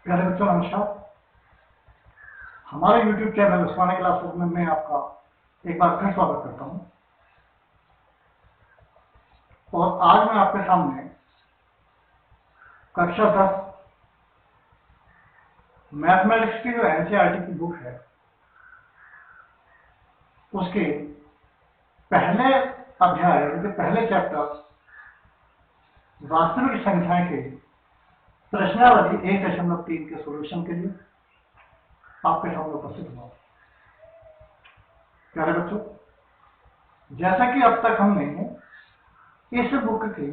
प्यारे बच्चों नमस्कार। हमारे YouTube चैनल उस्मानिया क्लासेस में मैं आपका एक बार फिर स्वागत करता हूं। और आज मैं आपके सामने कक्षा 10 मैथमेटिक्स की जो NCERT की बुक है उसके पहले अध्याय पहले चैप्टर वास्तविक संख्याएं के प्रश्नावली 1.3 के सॉल्यूशन के लिए आपके सामने उपस्थित हुआ। प्यारे बच्चों, जैसा कि अब तक हमने इस बुक की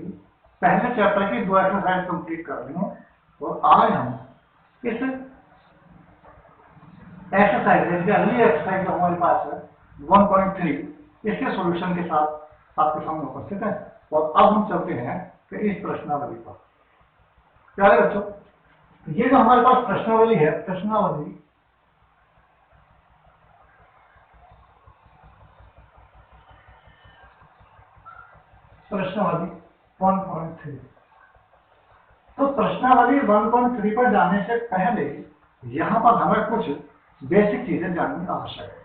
पहले चैप्टर की 2 एक्सरसाइज कंप्लीट कर ली हैं और आज हम इस एक्सरसाइज अगली एक्सरसाइज जो हमारे पास है 1.3 इसके सॉल्यूशन के साथ आपके सामने उपस्थित है। और अब हम चलते हैं कि इस प्रश्नावली पर। प्यारे बच्चों, ये जो हमारे पास प्रश्नावली है, प्रश्नावली प्रश्नावली 1.3। तो प्रश्नावली 1.3 पर जाने से पहले यहां पर हमें कुछ बेसिक चीजें जाननी आवश्यक है।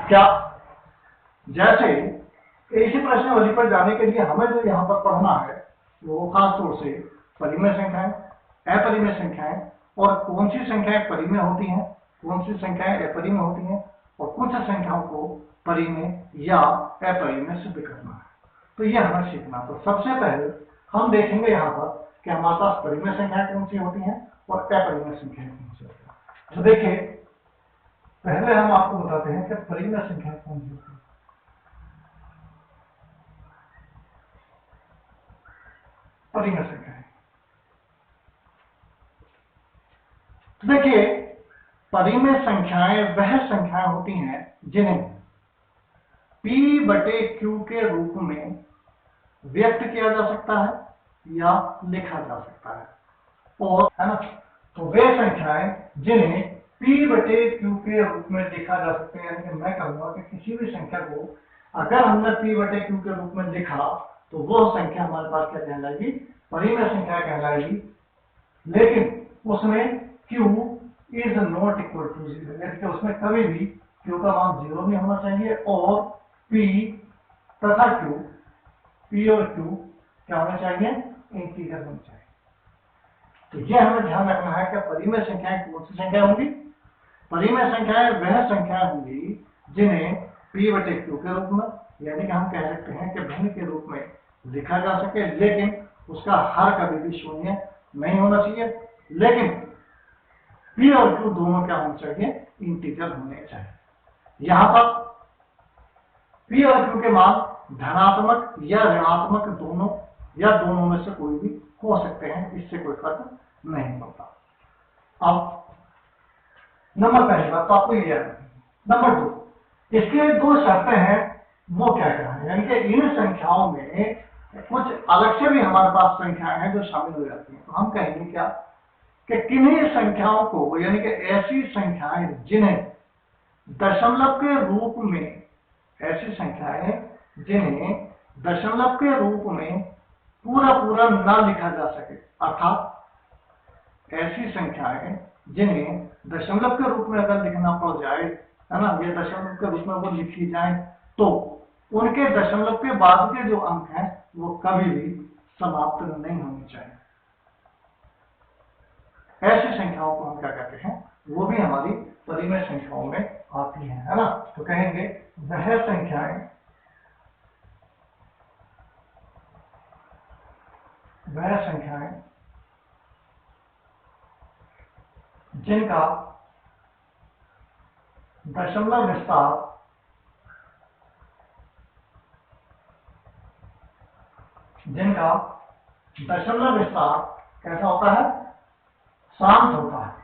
क्या? जैसे इसी प्रश्नावली पर जाने के लिए हमें जो यहां पर पढ़ना है वो खास तौर से परिमेय संख्याएं, अपरिमेय संख्याएं और कौन सी संख्याएं परिमेय होती हैं, कौन सी संख्याएं अपरिमेय होती हैं और कुछ संख्याओं को परिमेय या अपरिमेय सिद्ध करना है। तो ये हमें सीखना। तो सबसे पहले हम देखेंगे यहाँ पर कि हमारे पास परिमेय संख्याएं कौन सी होती हैं और अपरिमेय संख्याएं कौन सी होती हैं। तो देखिए, पहले हम आपको बताते हैं कि परिमेय संख्याएं कौन सी होती हैं। परिमेय संख्याएं, तो देखिए, परिमेय संख्याएं वह संख्याएं होती हैं जिन्हें P/Q के रूप में व्यक्त किया जा सकता है या लिखा जा सकता है। और है ना, तो वे संख्याएं जिन्हें P/Q के रूप में लिखा जा सकते हैं, यानी कि मैं कहूंगा कि किसी भी संख्या को अगर हमने P/Q के रूप में लिखा तो वो संख्या हमारे पास क्या कहलाएगी? परिमेय संख्या कहलाएगी। लेकिन उसमें Q is not equal to 0, यानी कि उसमें कभी भी Q का मान 0 नहीं होना चाहिए और P तथा Q, P और Q क्या होना चाहिए? इंटीजर होना चाहिए। तो यह हमें ध्यान रखना है कि परिमेय संख्याएं कौन सी संख्या होंगी? परिमेय संख्याएं वह संख्याएं होंगी जिन्हें P/Q के रूप में, यानी कि हम कह सकते हैं कि भिन्न के रूप में लिखा जा सके, लेकिन उसका हर कभी भी शून्य नहीं होना चाहिए। लेकिन P और Q दोनों क्या होने चाहिए? इंटीजर होने चाहिए। यहां पर P और Q के मान धनात्मक या ऋणात्मक दोनों या दोनों में से कोई भी हो सकते हैं, इससे कोई फर्क नहीं पड़ता। अब नंबर पहली बात तो आपको ये याद रखना। नंबर 2, इसके 2 शर्तें हैं, वो क्या क्या है? यानी कि इन संख्याओं में कुछ अलग से भी हमारे पास संख्याएं हैं जो शामिल हो जाती हैं। तो हम कहेंगे क्या कि किन्हीं संख्याओं को, यानी कि ऐसी संख्याएं जिन्हें दशमलव के रूप में, ऐसी संख्याएं जिन्हें दशमलव के रूप में पूरा पूरा ना लिखा जा सके, अर्थात ऐसी संख्याएं जिन्हें दशमलव के रूप में अगर लिखना पड़ जाए, है ना, ये दशमलव के रूप में वो लिखी जाए तो उनके दशमलव के बाद के जो अंक हैं वो कभी भी समाप्त नहीं होने चाहिए। ऐसी संख्याओं को हम क्या कहते हैं? वो भी हमारी परिमेय संख्याओं में आती है ना। तो कहेंगे वह संख्याएं जिनका दशमलव विस्तार कैसा होता है? शांत होता है।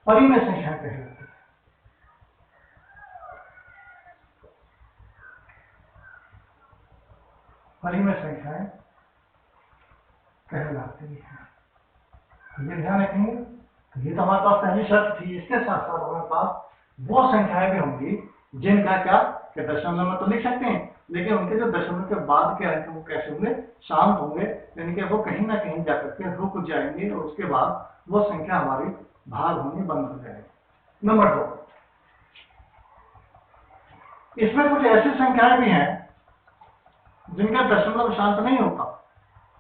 परिमेय संख्या कहलाती है। परिमेय संख्याएं कहलाती है। ये ध्यान रखेंगे। ये तो हमारे पास पहली शर्त थी। इसके साथ साथ हमारे पास वो संख्याएं भी होंगी जिनका क्या कि दशमलव में तो लिख सकते हैं, लेकिन उनके जो दशमलव के बाद के अंक वो कैसे होंगे, शांत होंगे, यानी कि वो कहीं ना कहीं जाकर के रुक जाएंगे और उसके बाद वो संख्या हमारी भाग होनी बंद हो जाएगी। नंबर 2, इसमें कुछ ऐसी संख्याएं भी हैं जिनका दशमलव शांत नहीं होता।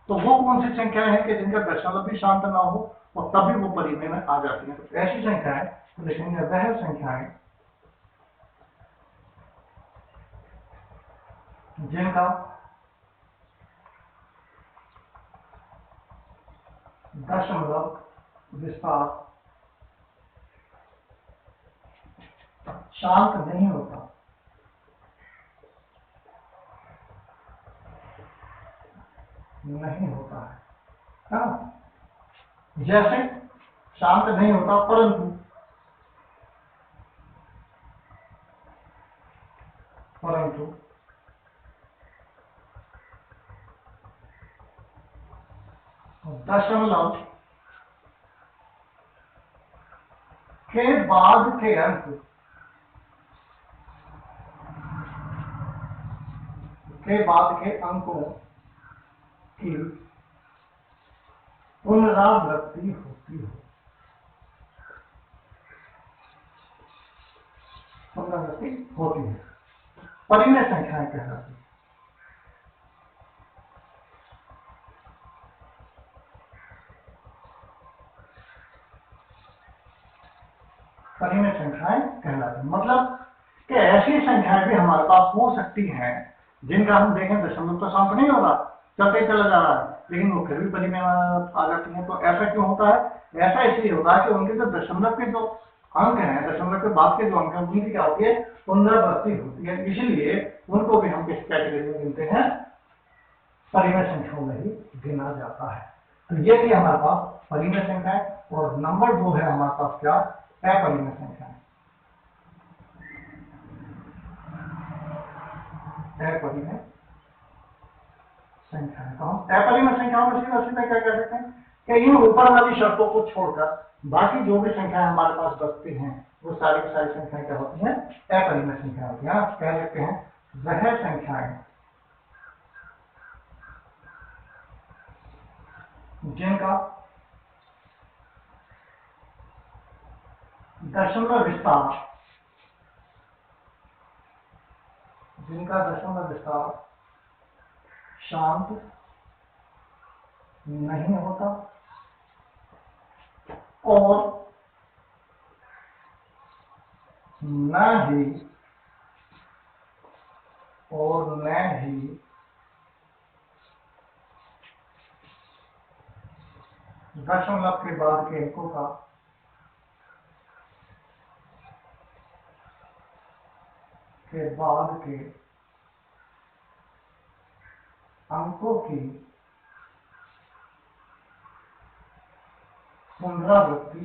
तो वो कौन सी संख्याएं हैं कि जिनका दशमलव भी शांत ना हो और तभी वो परिमेय में आ जाती हैं। तो ऐसी संख्याएं लिखेंगे, वह संख्याएं जिनका दशमलव विस्तार शांत नहीं होता। नहीं होता है ना? जैसे शांत नहीं होता परंतु दशमलव के बाद के अंक अंकों की पुनरावृत्ति होती हो। पुनरावृत्ति होती है, परिमेय संख्याएं कहलाती है। परिमेय संख्याएं कहलाती है मतलब कि ऐसी संख्याएं भी हमारे पास हो सकती हैं जिनका हम देखें दशमलव तो शांत नहीं हो रहा, चलते ही चला जा रहा है, लेकिन वो फिर भी परिमेय आ जाती हैं। तो ऐसा क्यों होता है? ऐसा इसलिए होता है कि उनके जो दशमलव के जो अंक हैं, दशमलव के बाद के जो अंक हैं, उनकी क्या होती है? पुनरावृत्ति होती है। इसलिए उनको भी हम किस कैटेगरी में गिनते हैं? परिमेय संख्याओं में ही गिना जाता है। तो ये थी हमारे पास परिमेय संख्याएं। और नंबर 2 है हमारे पास क्या? अपरिमेय संख्याएं। अपरिमेय संख्याएं। तो हम अपरिमेय संख्याओं में सीधा क्या कह सकते हैं कि इन ऊपर वाली शर्तों को छोड़कर बाकी जो भी संख्याएं हमारे पास बचती हैं वो सारी की सारी संख्याएं क्या होती हैं? अपरिमेय संख्याएं होती हैं। आप कह सकते हैं वह संख्याएं जिनका दशमलव विस्तार शांत नहीं होता और न ही दशमलव के बाद के अंकों का की पुनरावृत्ति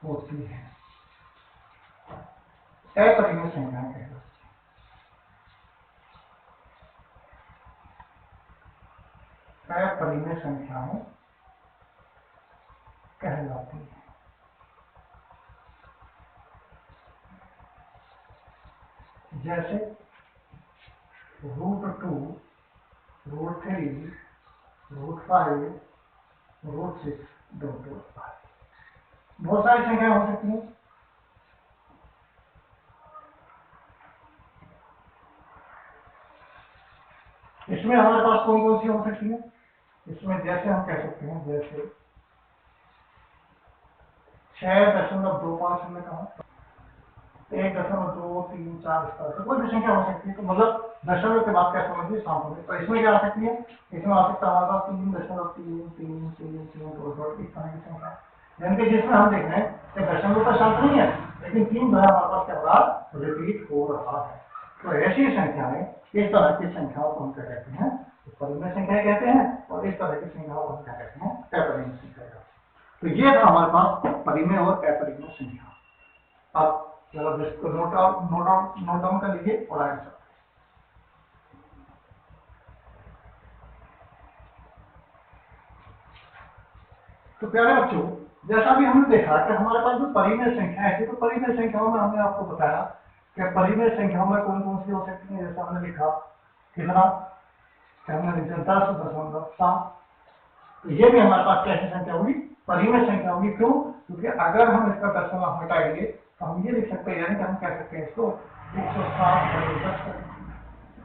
होती है। अपरिमेय संख्याएं कहलाती हैं। अपरिमेय संख्याएं कहलाती हैं। जैसे √2, √3, √5, √6, √5। बहुत सारी संख्याएं हो सकती हैं। इसमें हमारे पास कौन कौन सी हो सकती है? इसमें जैसे हम कह सकते हैं, जैसे 6.25 हमने कहा, 1.234 इस तरह से कोई भी संख्या हो सकती है। तो मतलब दशमलव के बाद क्या समझिए? शांत होगी। तो इसमें क्या आ सकती है? इसमें आ सकता है हमारे पास 3.333 इस तरह की संख्या, यानी कि जिसमें हम देख रहे हैं कि दशमलव तो शांत नहीं है, लेकिन 3 बार हमारे पास क्या हो रहा है? रिपीट हो रहा है। तो ऐसी संख्याएं, इस तरह की संख्याओं को हम क्या कहते हैं? परिमेय संख्या कहते हैं। और इस तरह की संख्याओं को हम क्या कहते हैं? अपरिमेय संख्या कहते हैं। तो ये था हमारे पास परिमेय और अपरिमेय संख्या। अब चलो इसको नोट डाउन कर लीजिए और आगे चलते हैं। तो प्यारे बच्चों, जैसा भी हमने देखा कि हमारे पास जो परिमेय संख्या है, तो परिमेय संख्याओं में हमने आपको बताया कि परिमेय संख्याओं में कौन कौन सी हो सकती है। जैसा हमने लिखा कितना, हमने लिखा 10.7। तो ये भी हमारे पास कैसी संख्या होगी, परिमेय संख्या होगी। क्यों? क्योंकि अगर हम इसका दशमलव हटाएंगे तो हम ये लिख सकते हैं, यानी कि हम कह सकते हैं इसको 107/10।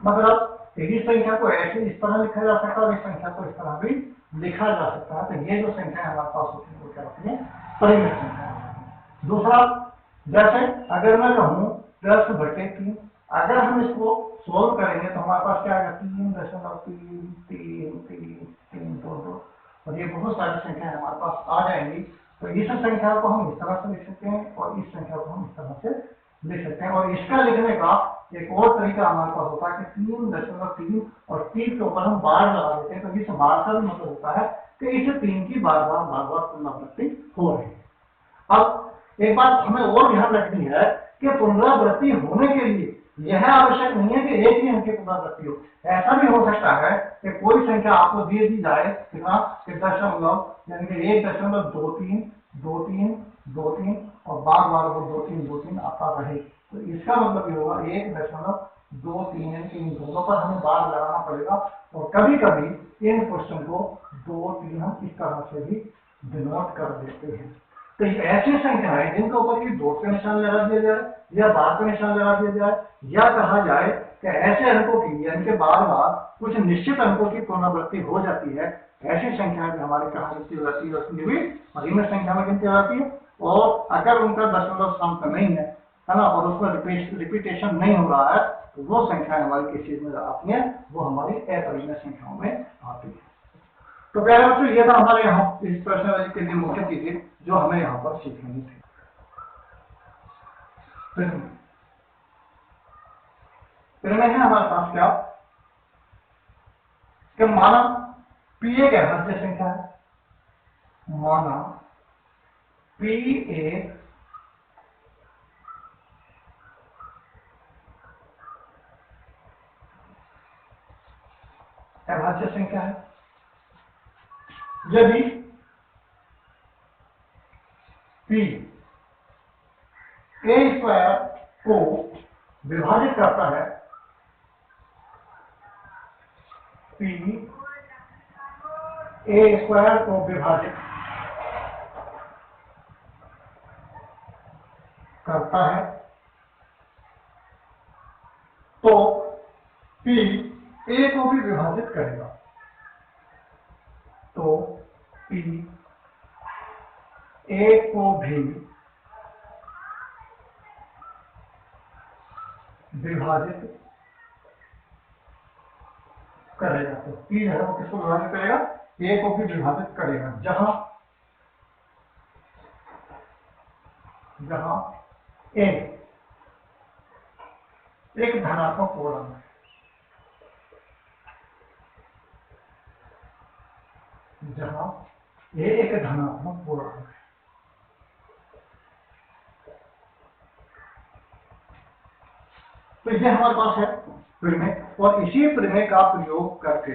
मतलब इस संख्या को ऐसे इस तरह लिखा जा सकता है और इस संख्या को इस तरह भी लिखा जा सकता है। तो ये जो संख्या हमारे पास होती है वो क्या होती है, परिमेय संख्या। दूसरा, जैसे अगर मैं कहूँ 10/3, अगर हम इसको सोल्व करेंगे तो हमारे पास क्या आएगा, 3.33332। और ये बहुत सारी संख्याएं हमारे पास आ जाएंगी। तो इस संख्या को हम इस तरह से लिख सकते हैं और इस संख्या को हम इस तरह से लिख सकते हैं। और इसका लिखने का एक और तरीका हमारे पास होता है कि 3.3 और 3 के ऊपर हम बार लगा देते हैं। तो इस बार का भी मतलब होता है कि इस 3 की बार बार पुनरावृत्ति हो रही है। अब एक बात हमें और ध्यान रखनी है कि पुनरावृत्ति होने के लिए यह आवश्यक नहीं है कि एक ही अंक की पुनरावृत्ति हो। ऐसा भी हो सकता है कि कोई संख्या आपको दे दी जाए कितना, दशमलव, यानी कि 1.2323 और बार बार वो 2323 आता रहे। तो इसका मतलब ये होगा 1.23 इन दोनों पर हमें बार लगाना पड़ेगा। और कभी कभी इन क्वेश्चन को 2-3 हम इस तरह से भी डिनोट कर देते हैं। तो ऐसी संख्याएं जिनके ऊपर ये डॉट का निशान लगा दिया जाए या बार का निशान लगा दिया जाए, या कहा जाए कि ऐसे अंकों की, यानी कि बार बार कुछ निश्चित अंकों की पुनरावृत्ति हो जाती है, ऐसी संख्याएं भी हमारी कहाँ गिनती हो जाती है, उसकी भी परिमेय संख्या में गिनती हो जाती है। और अगर उनका दशमलव स्थान नहीं है ना, और उसमें रिपीटेशन नहीं हो रहा है, तो वो संख्याएं हमारी किस चीज में आती है, वो हमारी अपरिमेय संख्याओं में आती है। तो प्यारे बच्चों, ये था हमारे यहाँ इस प्रश्न के लिए मुख्य चीजें जो हमें यहाँ पर सीखनी थी। परिमेय है हमारे पास क्या, कि माना P एक अभाज्य संख्या है, माना P एक अभाज्य संख्या है। यदि P a² को विभाजित करता है, P a² को विभाजित करता है, तो P a को भी विभाजित करेगा। तो P a को भी विभाजित करेगा। तो P है वो किसको विभाजित करेगा, a को भी विभाजित करेगा। जहां a एक धनात्मक पूर्णांक है, जहां a एक धनात्मक पूर्णांक है, तो ये हमारे पास है परिमेय। और इसी परिमेय का प्रयोग करके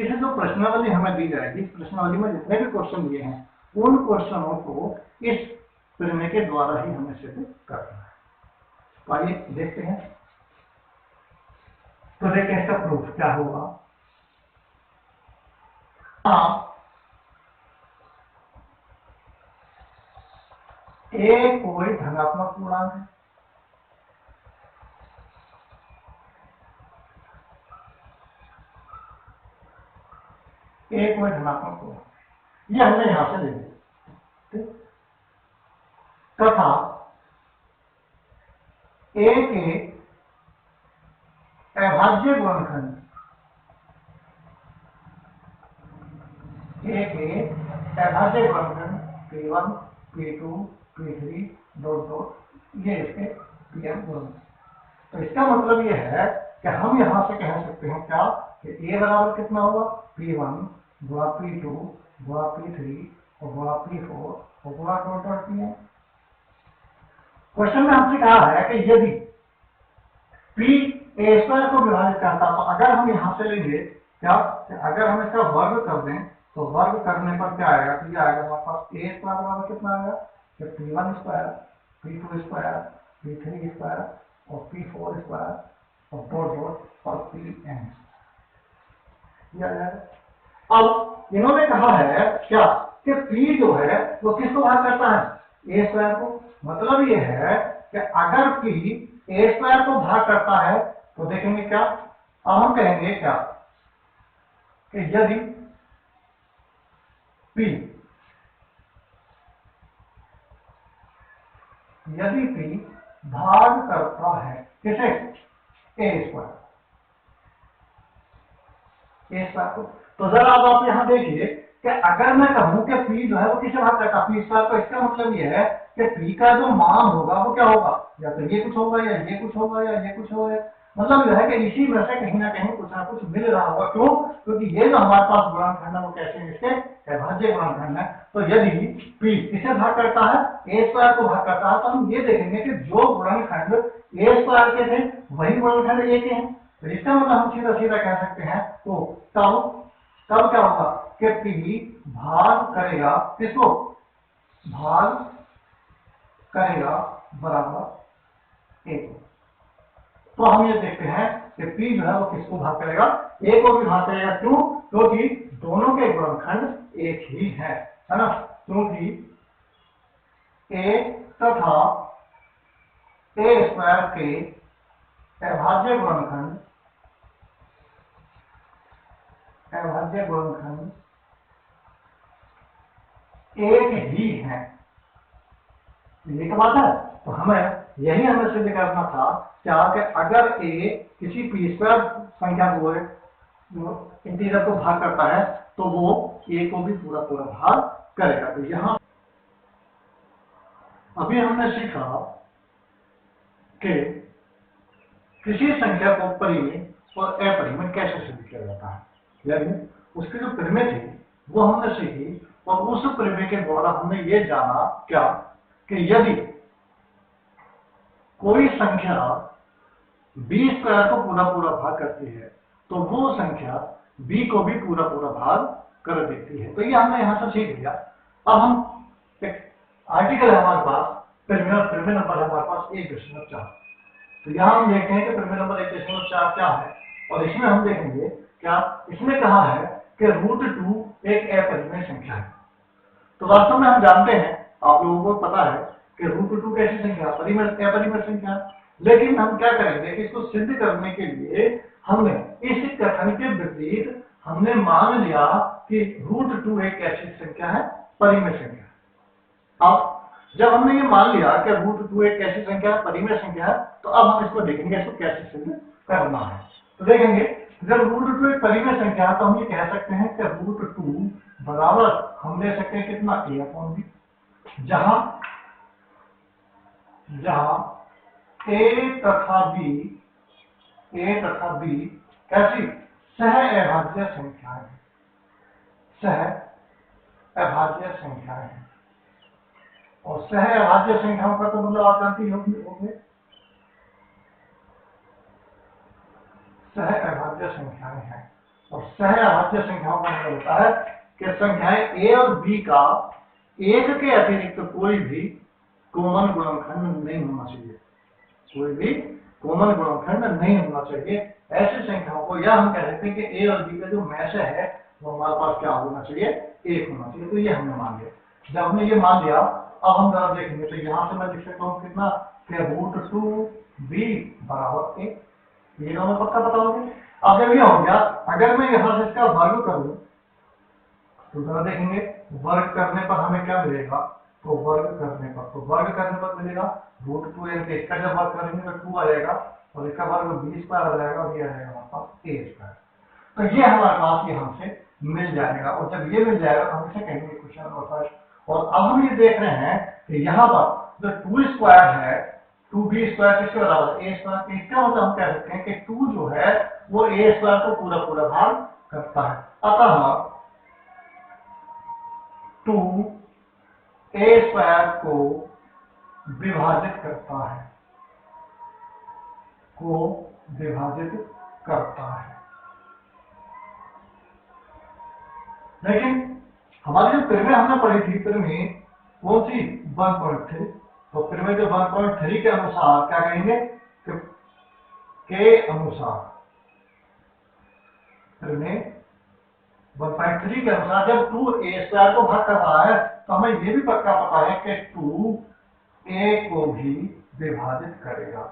इस जो प्रश्नावली हमें दी जाएगी, प्रश्नावली में जितने भी क्वेश्चन दिए हैं, उन क्वेश्चनों को इस परिमेय के द्वारा ही हमें सिद्ध करना है। तो आइए देखते हैं। तो देखते इसका प्रूफ क्या होगा। a कोई धनात्मक पूर्णांक है, a कोई धनात्मक पूर्णांक, ये हमने यहां से ले लिया। तथा a के अभाज्य गुणनखंड, a के अभाज्य गुणनखंड P1 P2 P3 ये इसके Pn गुण। तो इसका मतलब ये है कि हम यहां से कह सकते हैं क्या, कि a बराबर कितना होगा, P1 गुणा P2 गुणा P3 और गुणा P4 और गुणा Pn। क्वेश्चन में हमसे कहा है कि यदि P a² को विभाजित करता, तो अगर हम यहां से लेंगे क्या, कि अगर हम इसका वर्ग कर दें तो वर्ग करने पर क्या आएगा, तो ये आएगा हमारे पास ए स्क्वायर बराबर कितना आएगा, कि P1 square, P2 square, P3 square और P4 स्क्वायर और डॉट डॉट और Pn ये आ जाएगा। अब इन्होंने कहा है क्या कि P जो है वो किसको भाग करता है, ए स्क्वायर को। मतलब ये है कि अगर P ए स्क्वायर को भाग करता है तो देखेंगे क्या, अब हम कहेंगे क्या कि यदि P भाग करता है किसे, ए स्क्वायर को, तो जरा अब आप यहां देखिए कि अगर मैं कहूं कि P जो है वो किसे भाग करता है, P स्क्वायर, तो इसका मतलब ये है कि P का जो मान होगा वो क्या होगा, या तो ये कुछ होगा या ये कुछ होगा या ये कुछ होगा। मतलब यह है कि इसी में से कहीं ना कुछ मिल रहा होगा। क्यों, क्योंकि ये जो हमारे पास गुणनखंड है वो कैसे हैं, इसके अभाज्य गुणनखंड है। तो यदि P किसे भाग करता है, ए स्क्वायर को भाग करता है, तो हम ये देखेंगे कि जो गुणनखंड ए स्क्वायर के थे वही गुणनखंड ए के हैं। तो इसका मतलब हम सीधा सीधा कह सकते हैं, तो तब क्या होगा कि P भाग करेगा किसको, भाग करेगा बराबर ए को। तो हम ये देखते हैं कि P जो है वो किसको भाग करेगा, ए को भी भाग करेगा। क्यों, क्योंकि दोनों के गुणनखंड एक ही है ना, क्योंकि ए तथा ए स्क्वायर के अभाज्य गुणनखंड एक ही है। ये तो बात है। तो हमें यही सिद्ध करना था क्या कि अगर ए किसी पी स्क्वायर संख्या को इंटीजर को भाग करता है तो वो ए को भी पूरा पूरा भाग करेगा। तो यहां अभी हमने सीखा कि किसी संख्या को परिमेय और अपरिमेय कैसे सिद्ध किया जाता है, यानी उसकी जो परिमेय थी वो हमने सीखी, और उस परिमेय के द्वारा हमने ये जाना क्या कि यदि कोई संख्या बी स्क्वायर को पूरा पूरा भाग करती है तो वो संख्या बी को भी पूरा पूरा भाग कर देती है। तो ये हमने यहां से सीख लिया। अब हम एक आर्टिकल है हमारे पास, परिमेय नंबर है हमारे पास 1.4। तो यहां हम देखते हैं कि परिमेय नंबर 1.4 क्या है, और इसमें हम देखेंगे क्या, इसमें कहा है कि √2 एक अपरिमेय संख्या है। तो वास्तव में हम जानते हैं, आप लोगों को पता है कि √2 कैसी संख्या, अपरिमेय संख्या। लेकिन हम क्या करेंगे कि इसको सिद्ध करने के लिए हमने इस कथन के विपरीत हमने मान लिया कि √2 एक ऐसी संख्या है, परिमेय संख्या। अब जब हमने ये मान लिया कि √2 एक ऐसी संख्या है, परिमेय संख्या है, तो अब हम इसको देखेंगे इसको कैसे सिद्ध करना है। तो देखेंगे जब √2 एक परिमेय संख्या है तो हम ये कह सकते हैं कि √2 बराबर हम ले सकते हैं कितना, a/b, जहां a तथा b कैसी सह अभाज्य संख्याएं हैं। और सह अभाज्य संख्याओं का तो मतलब आप जानती होंगे, सह अभाज्य संख्याएं हैं। और सह अभाज्य संख्याओं का मतलब होता है कि संख्याएं a और b का एक के अतिरिक्त कोई भी कॉमन गुणनखंड नहीं होना चाहिए, ऐसी संख्याओं को, या हम कह सकते हैं कि a और b का जो मैश है वो हमारे पास क्या होना चाहिए, एक होना चाहिए। तो ये हमने मान लिया। जब हमने ये मान लिया, अब हम जरा देखेंगे तो यहां से मैं लिख सकता हूँ कितना, √2b बराबर 1। ये दोनों पता होंगे। अब जब ये हो गया, अगर मैं यहां से इसका वर्ग करूं तो जरा देखेंगे वर्ग करने पर हमें क्या मिलेगा, तो वर्ग करने पर मिलेगा √2, यानी इसका जब वर्ग करेंगे तो 2 आ जाएगा, और इसका वर्ग b स्क्वायर आ जाएगा, और ये आ जाएगा हमारे पास a स्क्वायर। तो ये हमारे पास ये हमसे मिल जाएगा, और जब ये मिल जाएगा तो हम इसे कहेंगे क्वेश्चन नंबर फर्स्ट। और अब हम ये देख रहे हैं कि यहाँ पर जो 2 स्क्वायर है, 2b स्क्वायर किसके बराबर, a स्क्वायर। इसका मतलब हम कह सकते हैं कि 2 जो है वो a स्क्वायर को पूरा पूरा भाग करता है। अतः 2 a स्क्वायर को विभाजित करता है। लेकिन हमारी जो परिमेय हमने पढ़ी थी, परिमेय कौन सी 1.3, तो परिमेय जो 1.3 के अनुसार क्या कहेंगे के अनुसार, परिमेय 1.3 के अनुसार जब 2a² को भाग कर रहा है तो हमें ये भी पक्का पता है कि 2a को भी विभाजित करेगा,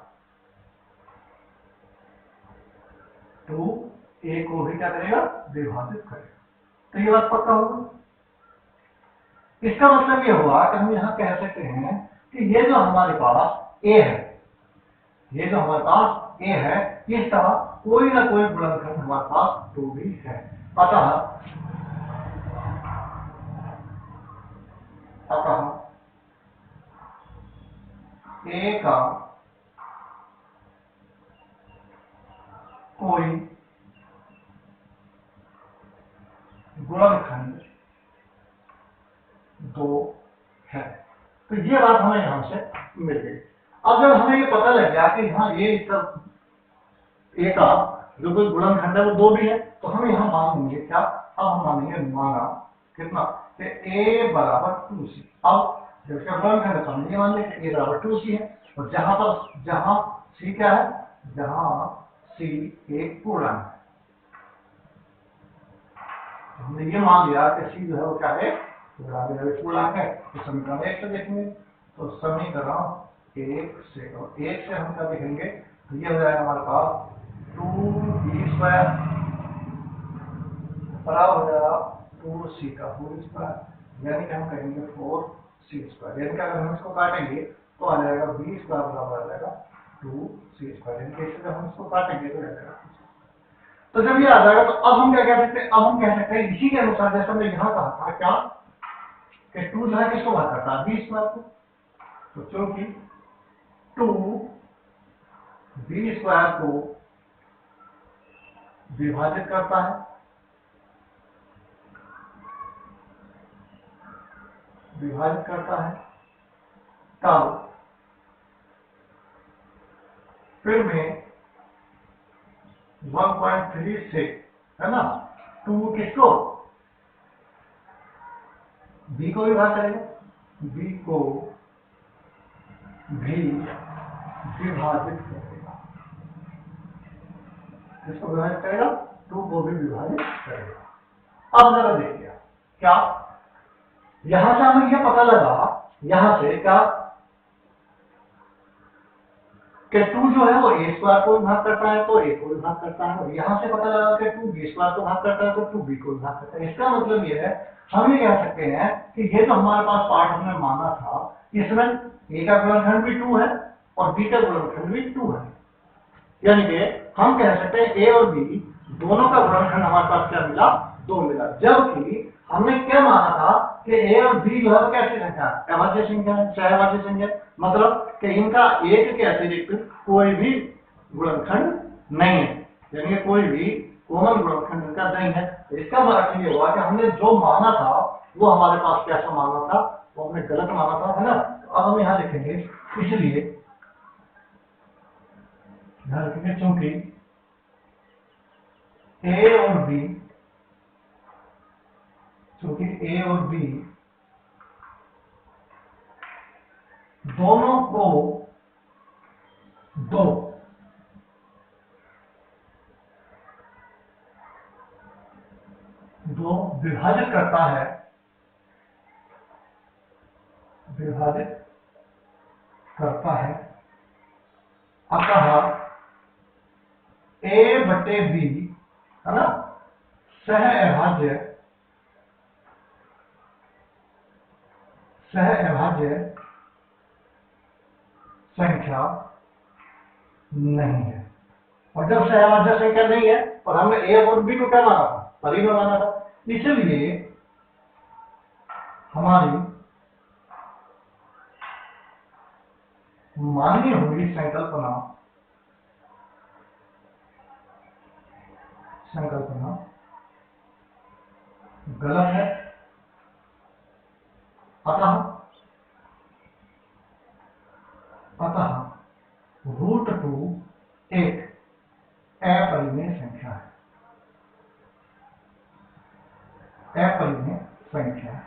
2a को भी क्या करेगा, विभाजित करेगा। तो ये बात पक्का होगा। इसका मतलब ये हुआ कि हम यहां कह सकते हैं कि ये जो हमारे पास a है, ये जो हमारे पास a है, इसका कोई ना कोई गुणनखंड हमारे पास 2 भी है। अतः a का कोई गुणनखंड 2 है। तो ये बात हमें यहां से मिल गई। अब जब हमें ये पता लग गया कि हाँ ये सब a का जो कोई गुणनखंड है वो 2 भी है, तो हम यहाँ मान लेंगे क्या, अब हम मानेंगे माना कितना कि a बराबर 2c। अब जब इसका गुणनखंड है तो हम ये मान लेंगे a बराबर 2c है, और जहां c क्या है, जहां c एक पूर्णांक है, तो हमने ये मान लिया कि c जो है वो क्या है, पूर्णांक है। तो समीकरण 1 से देखेंगे, तो समीकरण 1 से, और 1 से हम क्या देखेंगे, तो ये हो जाएगा हमारे पास 2b² बराबर हो जाएगा 2c का होल स्क्वायर, यानी कि हम कहेंगे 4c²। यानी कि अगर हम इसको काटेंगे तो आ जाएगा b² बराबर आ जाएगा 2c²। यानी कि इससे जब हम इसको काटेंगे तो आ जाएगा। तो जब ये आ जाएगा तो अब हम क्या कह सकते हैं, अब हम कह सकते हैं इसी के अनुसार जैसे हमने यहाँ कहा था क्या कि 2 जो है किसको भाग करता है, b² को। तो चूंकि 2 b² को विभाजित करता है, तब फिर में 1.3 से, है ना, 2 किसको, b को विभाजित करेगा, b को भी विभाजित करेगा, किसको विभाजित करेगा, 2 को भी विभाजित करेगा। अब जरा देखिए क्या, यहां से हमें यह पता लगा, यहां से क्या कि 2 जो है वो a² को विभाग करता है तो a को विभाग करता है, और यहां से पता लगा कि 2 b² को भाग करता है तो 2 b को विभाग करता है। इसका मतलब ये है, हम ये कह सकते हैं कि ये जो हमारे पास पार्ट हमने माना था, इसमें a का गुणनखंड भी 2 है और b का गुणनखंड भी 2 है। यानी कि हम कह सकते हैं a और b दोनों का गुणनखंड हमारे पास क्या मिला, 2 मिला। जबकि हमने क्या माना था कि a और b जो है कैसी संख्या है, अभाज्य संख्या है, सहभाज्य संख्या, मतलब कि इनका एक के अतिरिक्त कोई भी गुणनखंड नहीं है, यानी कि कोई भी कॉमन गुणनखंड इनका नहीं है। इसका मतलब ये हुआ कि हमने जो माना था वो हमारे पास कैसा माना था, वो हमने गलत माना था, है ना। तो अब हम यहां लिखेंगे, इसलिए ध्यान रखेंगे चूंकि a और b दोनों को 2 विभाजित करता है, अतः a/b, है ना, सहअभाज्य संख्या नहीं है। और जब सहअभाज्य संख्या नहीं है, और हमने a और b को क्या माना था, परिमेय माना था, इसलिए हमारी मानी हुई संकल्पना गलत है। अतः √2 एक अपरिमेय संख्या है, अपरिमेय संख्या है।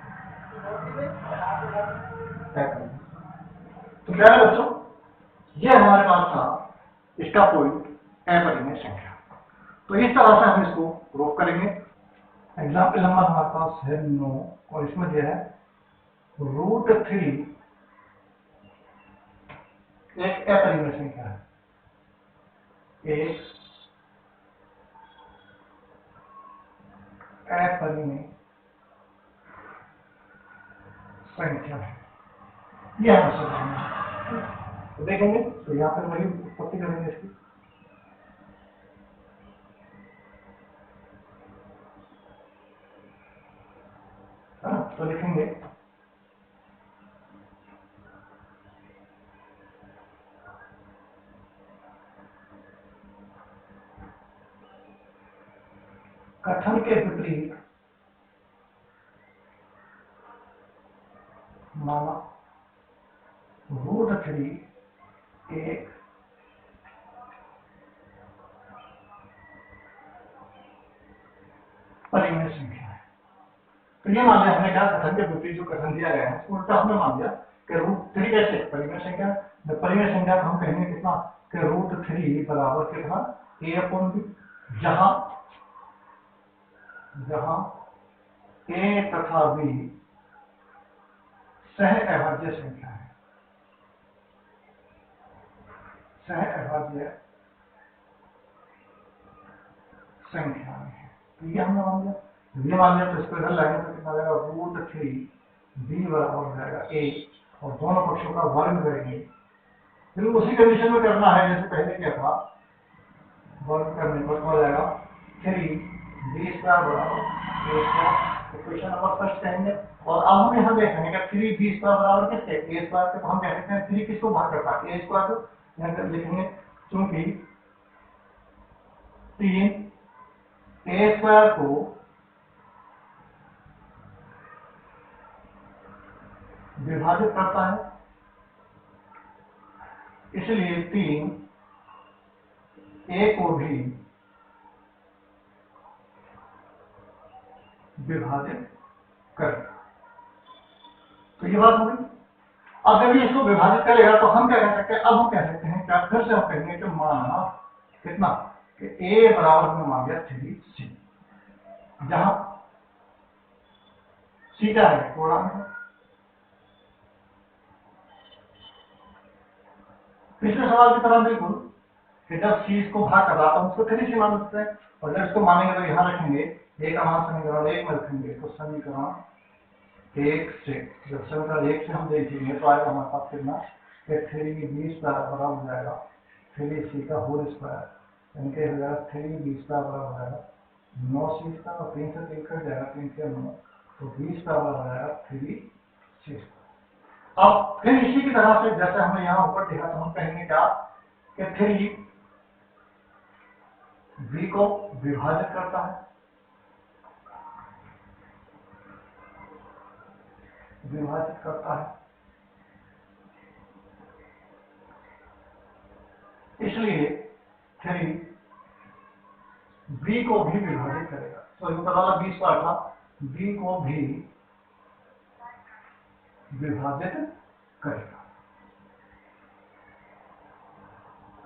तो क्या है बच्चों, ये हमारे पास था इसका पॉइंट अपरिमेय संख्या। तो इस तरह से हम इसको प्रूव करेंगे। एग्जाम्पल नंबर हमारे पास है 9 और इसमें दिया है √3 एक अपरिमेय संख्या है, एक अपरिमेय संख्या है। यह हम समझेंगे। तो देखेंगे, तो यहाँ पर वही उत्पत्ति करेंगे इसकी। तो लिखेंगे कथन के विपरीत माना √3 एक परिमेय संख्या है। तो ये मान लिया हमने क्या, कथन के विपरीत जो कथन दिया गया है उल्टा हमने मान लिया कि √3 कैसे परिमेय संख्या। परिमेय संख्या को हम कहेंगे कितना, कि √3 बराबर कितना, a/b, जहां a तथा b सहअभाज्य संख्या है, सहअभाज्य संख्या है। तो ये हमने मान लिया। ये मान लिया तो इसको इधर लाएंगे तो कितना आएगा, √3 b बराबर हो जाएगा a, और दोनों पक्षों का वर्ग करेंगे। फिर उसी कंडीशन में करना है जैसे पहले क्या था, वर्ग करने पर हो जाएगा 3b² बराबर a²। इक्वेशन नंबर फर्स्ट कहेंगे। और अब हम यहाँ देखेंगे कि 3b² बराबर किसके, a² के। तो हम कह सकते हैं 3 किसको भाग करता है, a² को। यहाँ पर लिखेंगे क्योंकि 3 a² को विभाजित करता है, इसलिए 3 a को भी विभाजित करेगा। तो ये बात होगी। अब जब ये इसको विभाजित करेगा तो हम क्या कह सकते हैं, अब हम कह सकते हैं क्या, फिर से हम कहेंगे कि माना कितना, कि a बराबर हमने मान लिया 3c, जहां c क्या है, पूर्णांक है। पिछले सवाल की तरह बिल्कुल, कि जब c इसको भाग कर रहा तो हम उसको 3c मान सकते हैं, और जब इसको मानेंगे तो यहाँ रखेंगे a का मान समीकरण 1 में रखेंगे, तो समीकरण 1 से, जब समीकरण 1 से हम देखेंगे तो आएगा हमारे पास कितना, 3b² बराबर हो जाएगा 3c का होल स्क्वायर, यानी कि हो जाएगा 3b² बराबर हो जाएगा 9c², और 3 से 3 कट जाएगा, 3 से 9, तो b² बराबर हो जाएगा 3c²। अब फिर इसी की तरह से जैसे हमने यहाँ ऊपर देखा, तो हम कहेंगे क्या, कि 3 b को विभाजित करता है, इसलिए 3 b को भी विभाजित करेगा। तो ये पता वाला b² था, b को भी विभाजित करेगा।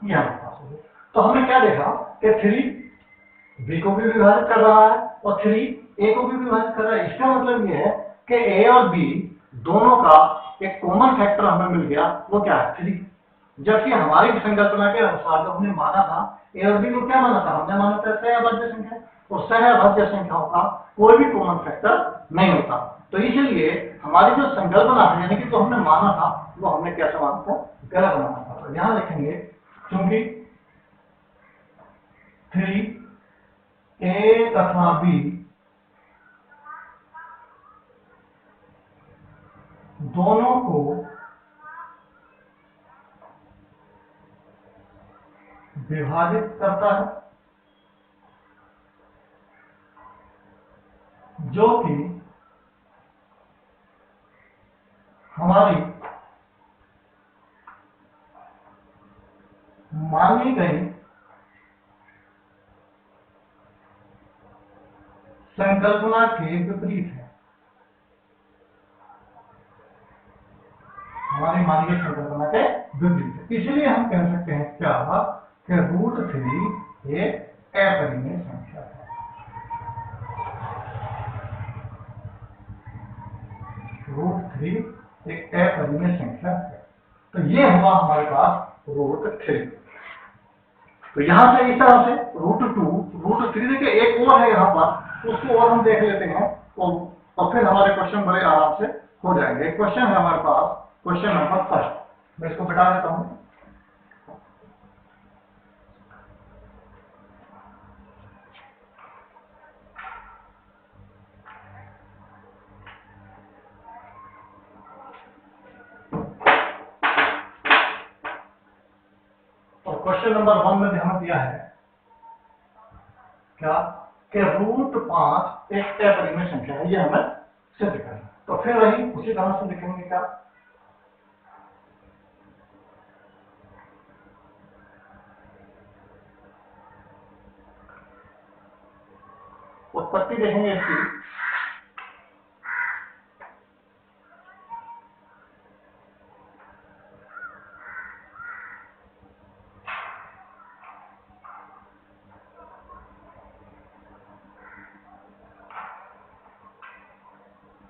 ये हमारे पास हो गया। तो हमने क्या देखा कि 3 b को भी विभाजित कर रहा है और 3 a को भी विभाजित कर रहा है। इसका मतलब ये है कि a और b दोनों का एक कॉमन फैक्टर हमें मिल गया, वो क्या है, 3। जबकि हमारी संकल्पना के अनुसार जो हमने माना था, a और b को क्या माना था, हमने माना था सहअभाज्य संख्या, और सहअभाज्य संख्याओं का कोई भी कॉमन फैक्टर नहीं होता। तो इसलिए हमारी जो संकल्पना है, यानी कि जो हमने माना था, वो हमने कैसा माना था, गलत माना था। तो यहाँ लिखेंगे क्योंकि 3a तथा b दोनों को विभाजित करता है, जो कि हमारी मानी गई संकल्पना के विपरीत है। हमारी मानी गई संकल्पना के विपरीत है। इसलिए हम कह सकते हैं क्या कि √3 एक अपरिमेय संख्या है। √3 एक अपरिमेय संख्या है। तो ये हुआ हमारे पास √3। तो यहां से इस तरह से √2 √3 देखिए एक और है यहाँ पर, उसको और हम देख लेते हैं और फिर हमारे क्वेश्चन बड़े आराम से हो जाएंगे। एक क्वेश्चन है हमारे पास, क्वेश्चन नंबर 1, मैं इसको बता देता हूं। और क्वेश्चन नंबर 1 में ध्यान दिया है क्या कि √5 एक अपरिमेय संख्या है, ये हमें सिद्ध करना है। तो फिर वही उसी तरह से लिखेंगे क्या, उत्पत्ति देखेंगे इसकी।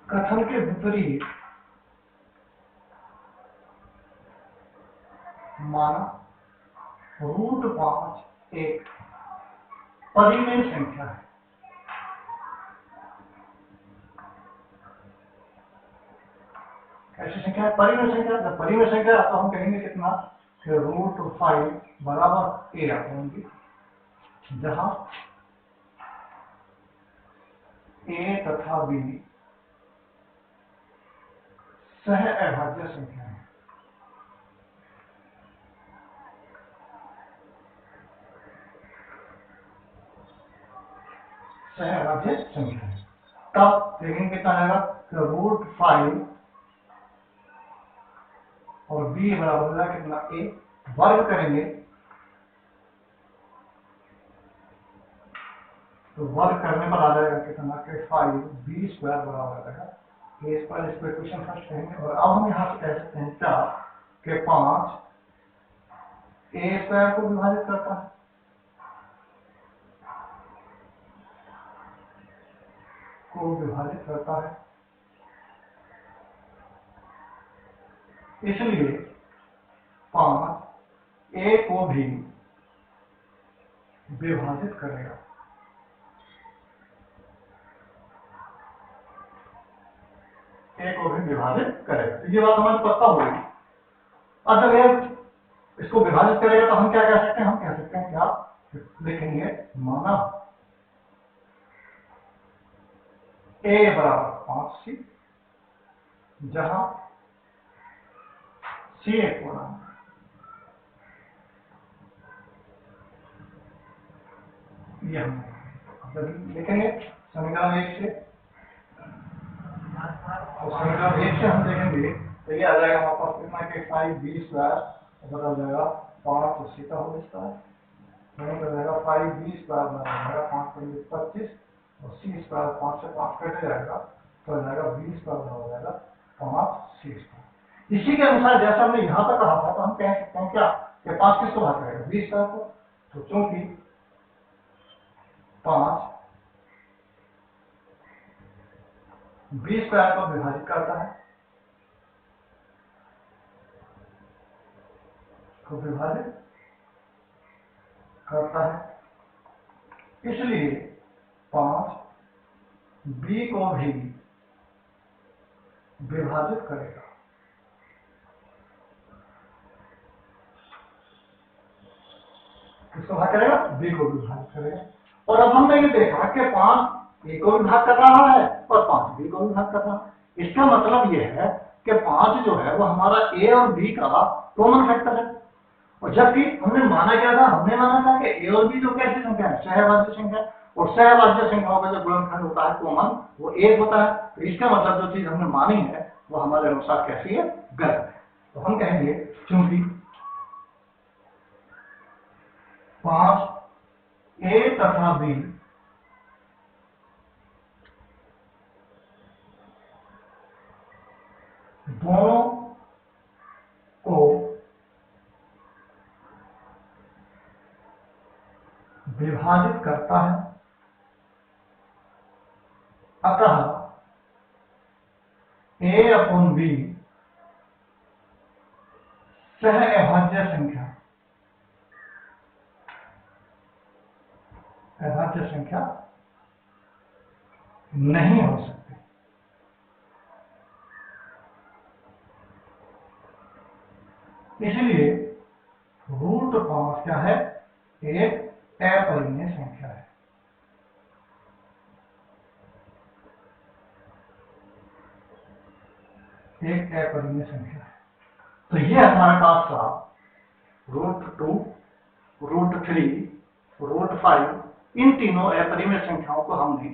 कथन के विपरीत माना √5 एक परिमेय संख्या है। कैसी संख्या है? परिमेय संख्या। जब परिमेय संख्या तो हम कहेंगे कितना कि √5 बराबर a अपॉन b, जहां a तथा b सह अभाज्य संख्या है। सह अभाज्य संख्या है। तब देखेंगे कितना आएगा कि √5 और b बराबर होगा कितना a, वर्ग करेंगे तो वर्ग करने पर आ जाएगा कितना कि 5b² बराबर आ जाएगा a स्क्वायर। इसको इक्वेशन फर्स्ट कहेंगे। और अब हम यहां से कह सकते हैं क्या कि 5 a² को विभाजित करता है, इसलिए 5 a को भी विभाजित करेगा। तो ये बात हमें पता होगी। अब जब ये इसको विभाजित करेगा तो हम क्या कह सकते हैं, हम कह सकते हैं क्या, लिखेंगे माना a बराबर 5c, जहां c एक पूर्णांक, ये हम लिखेंगे समीकरण 1 से। तो समीकरण 1 से हम देखेंगे तो ये आ जाएगा हमारे पास कितना कि 5b² बदल जाएगा 5c का होल स्क्वायर, नहीं हो जाएगा 5b² बदल जाएगा 5 × 25 और c² 5 से 5 कट जाएगा तो हो जाएगा 20² हो जाएगा 5c²। इसी के अनुसार जैसा हमने यहाँ तक कहा था तो हम कह सकते हैं क्या कि 5 किसको भाग करेगा, 20² को। तो चूंकि 5 20² को विभाजित करता है, इसलिए 5 b को भी विभाजित करेगा। किसको भाग करेगा, b को विभाजित करेगा। और अब हमने ये देखा कि 5 a को विभाग कर रहा है और 5 b को विभाग कर रहा है। इसका मतलब ये है कि 5 जो है वो हमारा a और b का कॉमन फैक्टर है। और जबकि हमने माना क्या था, हमने माना था कि a और b जो कैसी संख्या है, सहभाज्य संख्या, और सहभाज्य संख्याओं का जो गुणनखंड होता है कॉमन वो 1 होता है। तो इसका मतलब जो चीज हमने मानी है वो हमारे अनुसार कैसी है, गलत है। तो हम कहेंगे क्योंकि 5 a तथा b दोनों जाता है। अतः a/b सह अभाज्य संख्या नहीं हो सकती। इसलिए √5 क्या है? एक अपरिमेय संख्या है। एक अपरिमेय संख्या है। तो ये हमारे पास था √2, √3, √5, इन तीनों अपरिमेय संख्याओं को हमने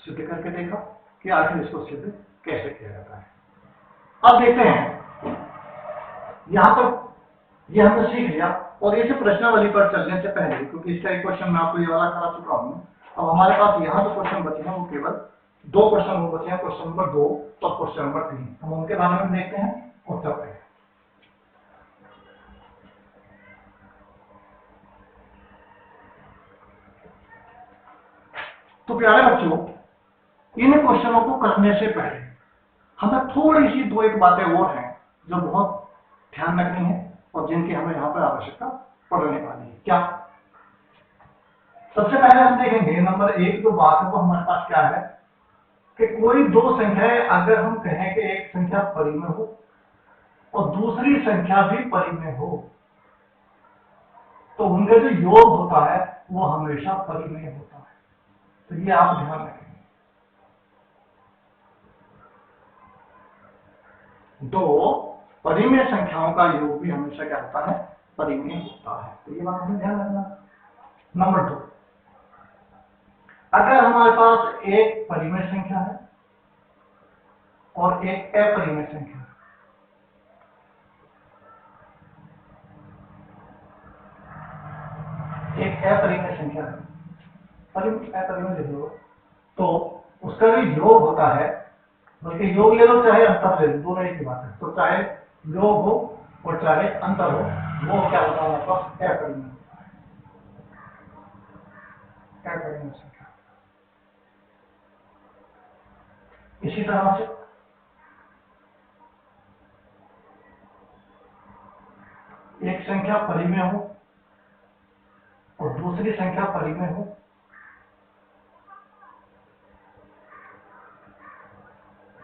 सिद्ध करके देखा कि आखिर इसको सिद्ध कैसे किया जाता है। अब देखते हैं, यहां पर ये हमने सीख लिया, और इसे प्रश्नावली पर चलने से पहले, क्योंकि इसका एक क्वेश्चन मैं आपको ये वाला करा चुका हूं, अब हमारे पास यहाँ जो क्वेश्चन बचे हैं वो केवल 2 क्वेश्चन वो बचे हैं, क्वेश्चन नंबर 2 और क्वेश्चन नंबर 3। हम उनके बारे में देखते हैं और तब तक तो प्यारे बच्चों, इन क्वेश्चनों को करने से पहले हमें थोड़ी सी 2-1 बातें और हैं जो बहुत ध्यान रखनी है और जिनकी हमें यहाँ पर आवश्यकता पड़ने वाली है। क्या? सबसे पहले हम देखेंगे नंबर 1 जो बात है वो हमारे पास क्या है कि कोई 2 संख्याएं अगर हम कहें कि एक संख्या परिमेय हो और दूसरी संख्या भी परिमेय हो, तो उनका जो योग होता है वो हमेशा परिमेय होता है। तो ये आप ध्यान रखेंगे। 2 परिमेय संख्याओं का योग भी हमेशा क्या होता है? परिमेय होता है। तो ये बात हमें ध्यान रखना। नंबर 2, अगर हमारे पास एक परिमेय संख्या है और एक अपरिमेय संख्या है, एक अपरिमेय संख्या है, अपरिमेय ले लो, तो उसका जो योग होता है, बल्कि योग ले लो चाहे अंतर ले लो, दोनों एक ही बात है। तो चाहे योग हो और चाहे अंतर हो, वो क्या होता है? आपका अपरिमेय होता है, अपरिमेय संख्या। इसी तरह से एक संख्या परिमेय हो और दूसरी संख्या परिमेय हो,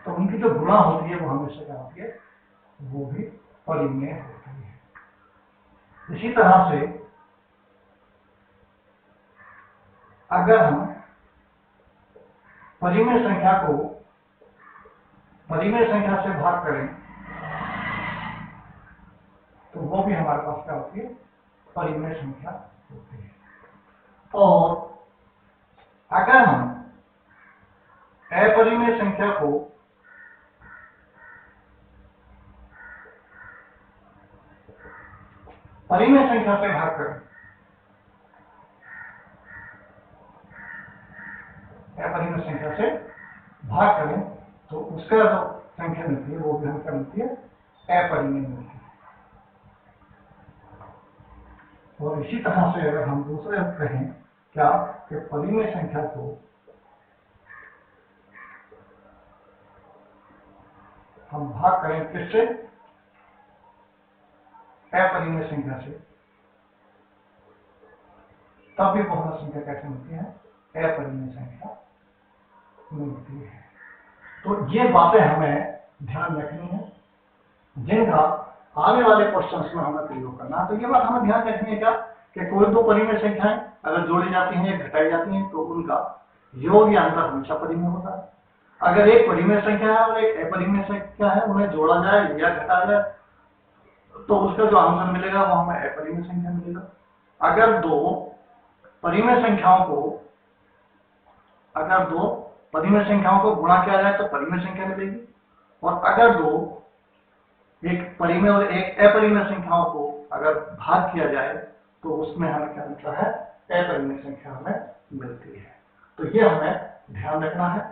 तो उनकी जो गुणा होती है वो हमेशा क्या होती है? वो भी परिमेय होती है। इसी तरह से अगर हम परिमेय संख्या को परिमेय संख्या से भाग करें तो वो भी हमारे पास क्या होती है? परिमेय संख्या होती है। और अगर हम अपरिमेय संख्या को परिमेय संख्या से भाग करें, अपरिमेय संख्या से भाग करें, तो उसका जो संख्या मिलती है वो भी हमें क्या मिलती है? अपरिमेय मिलती है। और इसी तरह से अगर हम दूसरे कहें क्या कि परिमेय संख्या को हम भाग करें किससे? अपरिमेय संख्या से, तब भी बहुलक संख्या कैसे मिलती है? अपरिमेय संख्या मिलती है। तो ये बातें हमें ध्यान रखनी है, जिनका आने वाले क्वेश्चंस में हमें प्रयोग करना। तो ये बात हमें ध्यान रखनी है क्या कि कोई 2 परिमेय संख्याएं अगर जोड़ी जाती हैं या घटाई जाती हैं तो उनका योग या अंतर हमेशा परिमेय होता है। अगर एक परिमेय संख्या है और एक अपरिमेय संख्या है, उन्हें जोड़ा जाए या घटाया जाए तो उसका जो आंसर मिलेगा वो हमें अपरिमेय संख्या मिलेगा। अगर 2 परिमेय संख्याओं को गुणा किया जाए तो परिमेय संख्या मिलेगी, और अगर 2 एक परिमेय और एक अपरिमेय संख्याओं को अगर भाग किया जाए तो उसमें हमें क्या मिलता है? अपरिमेय संख्या हमें मिलती है। तो ये हमें ध्यान रखना है,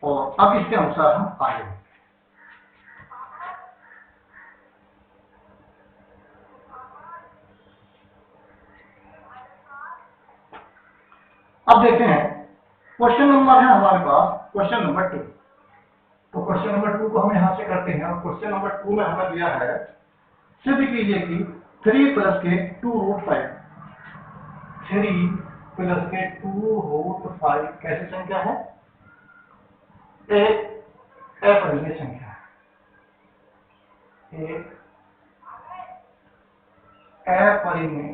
और अब इसके अनुसार हम आगे बढ़ते हैं। अब देखते हैं क्वेश्चन नंबर है हमारे पास क्वेश्चन नंबर 2। तो क्वेश्चन नंबर 2 को हम यहां से करते हैं और क्वेश्चन नंबर 2 में हमें दिया है सिद्ध कीजिए कि 3 प्लस के 2 रूट 5 3 प्लस के 2 रूट 5 कैसी संख्या है? एक अपरिमेय संख्या है, एक अपरिमेय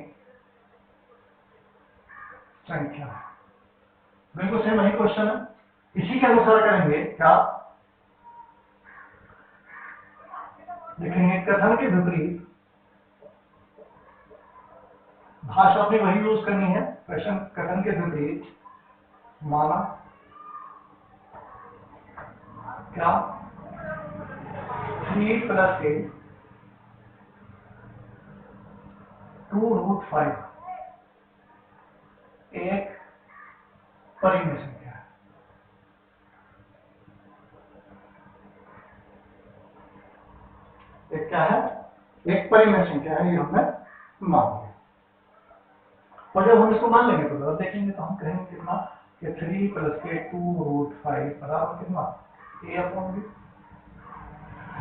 संख्या। बिल्कुल सेम वही क्वेश्चन है, इसी के अनुसार करेंगे। क्या लिखेंगे? कथन के विपरीत भाषा अपनी वही यूज करनी है। क्वेश्चन कथन के विपरीत माना क्या 3 प्लस के 2 रूट 5 एक परिमेय संख्या है। एक क्या है? एक परिमेय संख्या है, ये हमने मान लिया। और जब हम इसको मान लेंगे तो जब देखेंगे तो हम कहेंगे कितना कि 3 प्लस के 2 रूट 5 बराबर कितना? ए अपॉन बी,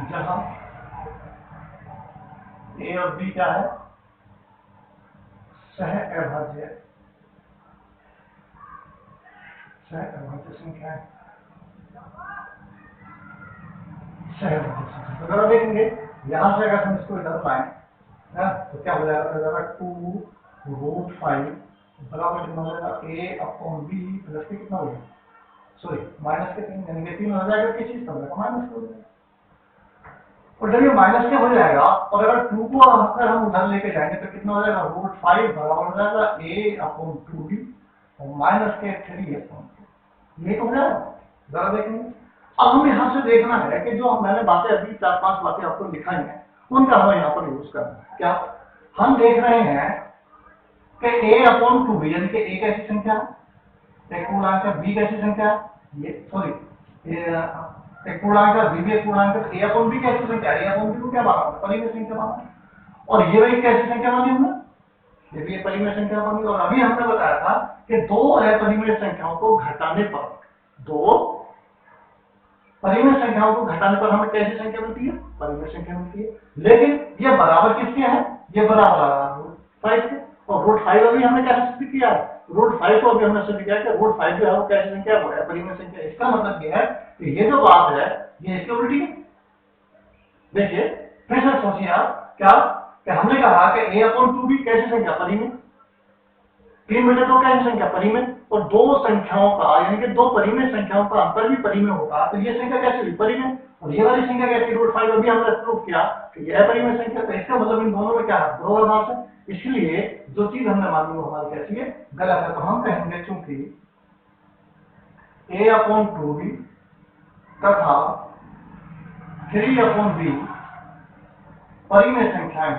जहां ए और बी क्या है? सह अभाज्य संख्या है। सह अभाज्य संख्या। तो जरा देखेंगे यहां से अगर हम इसको इधर लाएं तो क्या हो जाएगा? 2 रूट 5 बराबर कितना हो जाएगा? ए अपॉन बी प्लस के कितना हो जाएगा? सॉरी माइनस के 3, यानी कि 3 हो जाएगा, किस चीज का हो जाएगा? माइनस हो जाएगा। और जब ये माइनस के हो जाएगा और अगर 2 को अगर हम उधर लेके जाएंगे तो कितना हो जाएगा? रूट 5 बराबर हो जाएगा ए अपॉन 2b और माइनस के 3 अपॉन 2। ये तो हो जाएगा। जरा देखेंगे। अब हमें यहाँ से देखना है कि जो मैंने बातें अभी 4-5 बातें आपको दिखाई हैं उनका हमें यहाँ पर यूज करना है। क्या हम देख रहे हैं कि ए अपॉन 2b, यानी कि ए कैसी संख्या है? एक पूर्णांक है, बी कैसी संख्या है? ये सॉरी एक पूर्णांक है, बी भी एक पूर्णांक है। ए अपॉन बी कैसी संख्या है? ए अपॉन बी को क्या माना? परिमेय संख्या माना। और ये भी कैसी संख्या मानी हमने? ये भी परिमेय संख्या मानी। और अभी हमने बताया था कि दो अपरिमेय संख्याओं को घटाने पर, दो परिमेय संख्याओं को घटाने पर हमें कैसी संख्या मिलती है? परिमेय संख्या मिलती है। लेकिन ये बराबर किसके है? ये बराबर रूट 5 के। और रूट 5 अभी हमने क्या सिद्ध किया? रूट 5 को अभी हमने सिद्ध किया कि रूट 5 जो है वो कैसी संख्या है? परिमेय संख्या। इसका मतलब ये है कि ये जो बात है ये इसके उल्टी है। देखिए फिर से सोचिए आप, क्या कि हमने कहा कि a अपॉन 2b कैसी संख्या? परिमेय। 3/2 कैसी संख्या? परिमेय। और दो संख्याओं का यानी कि दो परिमेय संख्याओं का अंतर भी परिमेय होगा, तो ये संख्या कैसी हुई? परिमेय। और ये वाली संख्या कैसी? रूट 5 अभी हमने प्रूव किया कि यह परिमेय संख्या। तो इसका मतलब इन दोनों में क्या है? बराबर है। इसलिए जो चीज हमने मानी वो हमारी कैसी है? गलत है। तो हम कहेंगे चूंकि a अपॉन 2b तथा 3 अपॉन b परिमेय संख्याएं,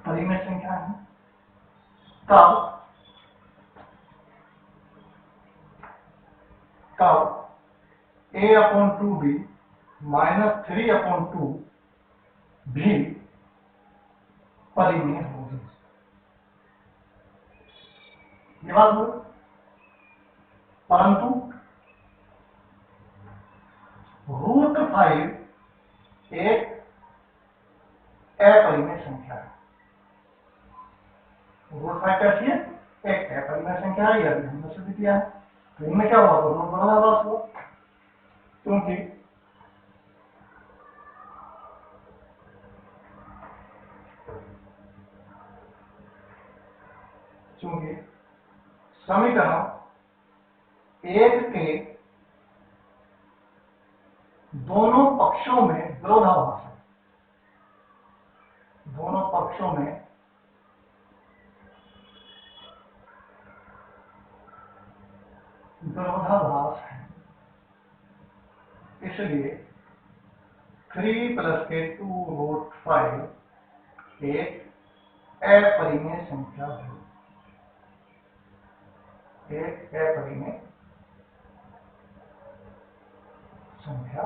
परिमेय संख्या है, तब a upon 2b minus 3 upon 2 भी परिमेय होगी। ये बात हो। परंतु रूट 5 एक अपरिमेय संख्या है। रूट 5 कैसी है? एक अपरिमेय संख्या है। यह भी हमने सिद्ध किया है। तो इनमें क्या हुआ? दोनों बराबर हुआ। क्योंकि समीकरण एक के दोनों पक्षों में विरोधाभास है। दोनों पक्षों में विरोधाभास है, इसलिए 3 प्लस के 2 रूट 5 एक अपरिमेय संख्या है। एक अपरिमेय संख्या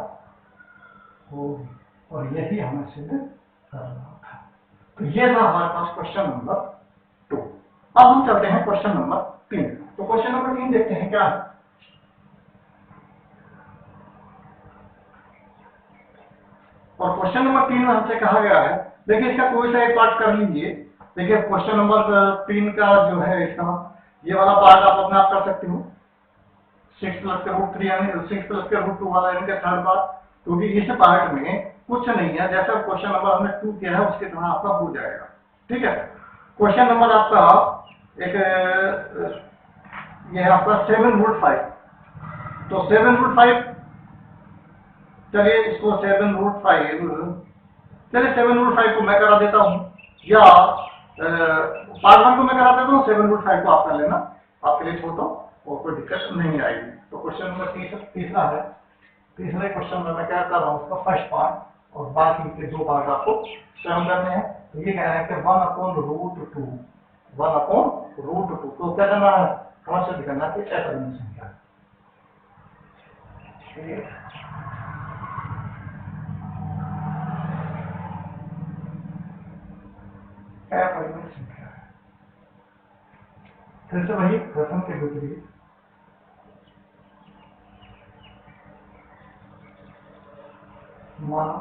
होगी और यही हमें सिद्ध करना था। तो ये था हमारे पास क्वेश्चन नंबर अब हम चलते हैं क्वेश्चन नंबर 3। तो क्वेश्चन नंबर 3 देखते हैं क्या है। और क्वेश्चन नंबर 3 में हमसे कहा गया है, देखिए इसका कोई सा एक पार्ट कर लीजिए। देखिए क्वेश्चन नंबर 3 का जो है इसका ये वाला पार्ट आप अपने आप कर सकते हो, 6 प्लस के रूट 3 यानी 6 प्लस के रूट 2 वाला इनका थर्ड पार्ट, क्योंकि इस पार्ट में कुछ नहीं है, जैसा क्वेश्चन नंबर हमने 2 किया है उसके तरह आपका हो जाएगा। ठीक है, क्वेश्चन नंबर आपका एक ये है आपका 7 रूट 5। तो 7 रूट 5, चलिए इसको 7 रूट 5, चलिए 7 रूट 5 को मैं करा देता हूं, या पार्ट 1 को मैं करा देता हूं, 7 रूट 5 को आप कर लेना, आपके लिए छोड़ता हूं और कोई दिक्कत नहीं आएगी। तो क्वेश्चन नंबर तीसरा है, तीसरे क्वेश्चन में मैं क्या कर रहा हूँ उसका फर्स्ट पार्ट और बाकी के 2 पार्ट आपको स्वयं करने हैं। तो ये कह रहा है कि 1/√2, 1/√2, तो क्या करना है, कौन से दिखाना कि अपरिमेय संख्या अपरिमेय संख्या है। फिर से वही प्रथम के विपरीत माना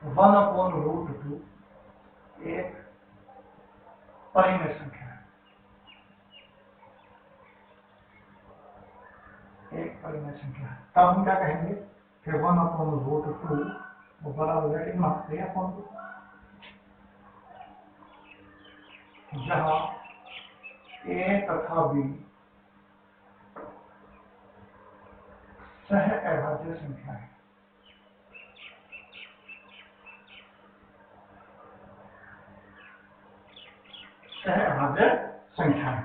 1/√2 एक परिमेय संख्या है, एक परिमेय संख्या है। तब हम क्या कहेंगे कि 1/√2 वो बराबर है कितना, जहां ए तथा बी सह अभाज्य संख्या है, सह अभाज्य संख्या है।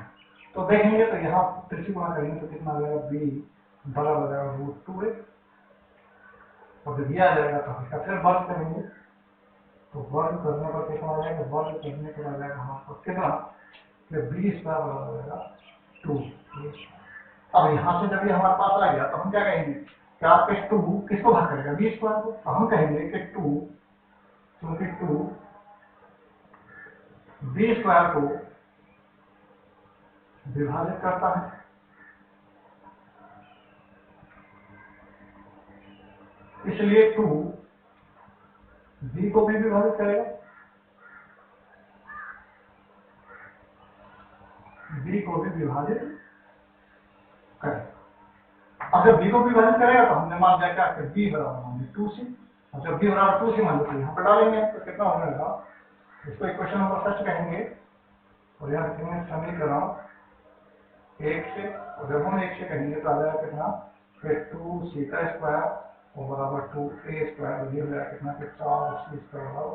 तो देखेंगे तो यहाँ त्रिसी गुणा करेंगे तो कितना आ जाएगा, बी बराबर हो जाएगा √2a, और जब ये आ जाएगा तो इसका फिर वर्ग करेंगे, तो वर्ग करने पर कितना आ जाएगा, वर्ग करने पर आ जाएगा हमारे पास कितना, बी स्क्वायर बराबर हो जाएगा 2। अब यहाँ से जब ये हमारे पास आ गया तो हम क्या कहेंगे कि आपके 2 किसको भाग करेगा, बी स्क्वायर को। तो हम कहेंगे कि 2, क्योंकि 2 बी स्क्वायर को विभाजित करता है, इसलिए 2 बी को भी विभाजित करेगा, बी को भी विभाजित करेगा। अब जब बी को विभाजित करेगा तो हमने मान लिया क्या कि बी बराबर होंगे 2c, और जब बी बराबर 2c मान लो तो यहाँ पर डालेंगे तो कितना हो जाएगा, इसको इक्वेशन नंबर फर्स्ट कहेंगे और यहाँ लिखेंगे समीकरण 1 से, और जब हम 1 से कहेंगे तो आ जाएगा कितना, फिर 2c का स्क्वायर और बराबर 2a स्क्वायर, ये हो जाएगा कितना कि 4c स्क्वायर बराबर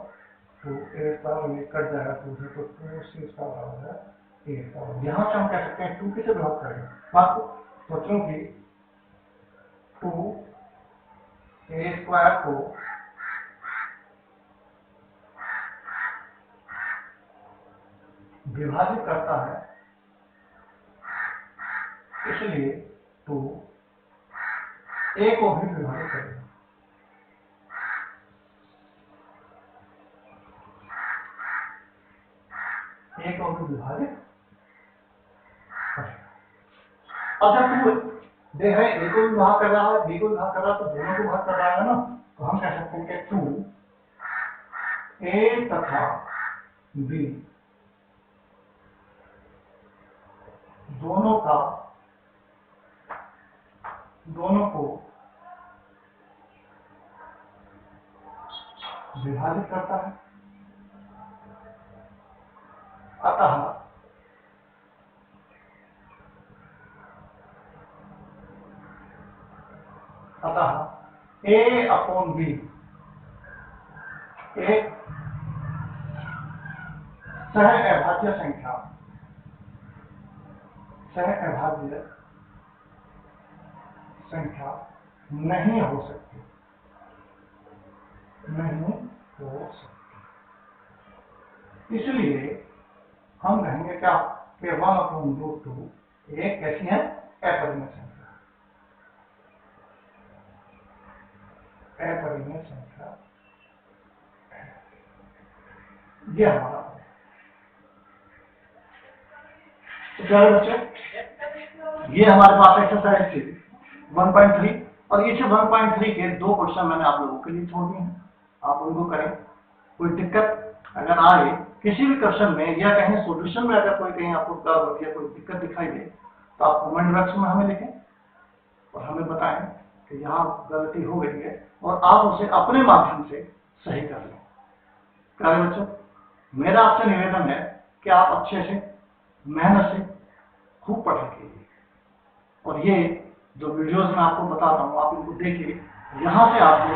2a स्क्वायर, और ये कट जाएगा 2 से, तो 2c स्क्वायर बराबर है a स्क्वायर। यहाँ से हम कह सकते हैं 2 किसे विभाजित करेंगे, बात तो चूंकि 2a स्क्वायर को विभाजित करता है, इसलिए 2 a को भी विभाजित करेगा। a को भी विभाजित करेगा। अब जब देख रहे हैं a को भी भाग कर रहा है, b को भी भाग कर रहा है, तो दोनों को भाग कर रहा है ना, तो हम कह सकते हैं कि 2a तथा b दोनों को विभाजित करता है, अतः a/b एक सह अभाज्य संख्या नहीं हो सकती, इसलिए हम कहेंगे क्या कि 1/√2 एक कैसी है, अपरिमेय संख्या, अपरिमेय संख्या। ये हमारा तो प्यारे बच्चे, ये हमारे पास एक्सरसाइज थी 1.3 और इस 1.3 के 2 क्वेश्चन मैंने आप लोगों के लिए छोड़ दिए हैं, आप उनको करें। कोई दिक्कत अगर आए किसी भी क्वेश्चन में या कहीं सॉल्यूशन में अगर कोई कहीं आपको गड़बड़ या कोई दिक्कत दिखाई दे तो आप कमेंट बॉक्स में हमें लिखें और हमें बताएं कि यहाँ गलती हो गई है और आप उसे अपने माध्यम से सही कर लें। प्यारे बच्चों, मेरा आपसे निवेदन है कि आप अच्छे से मेहनत से खूब पढ़ाई कीजिए और ये जो वीडियोस मैं आपको बताता हूँ आप इनको देखिए, यहाँ से आपको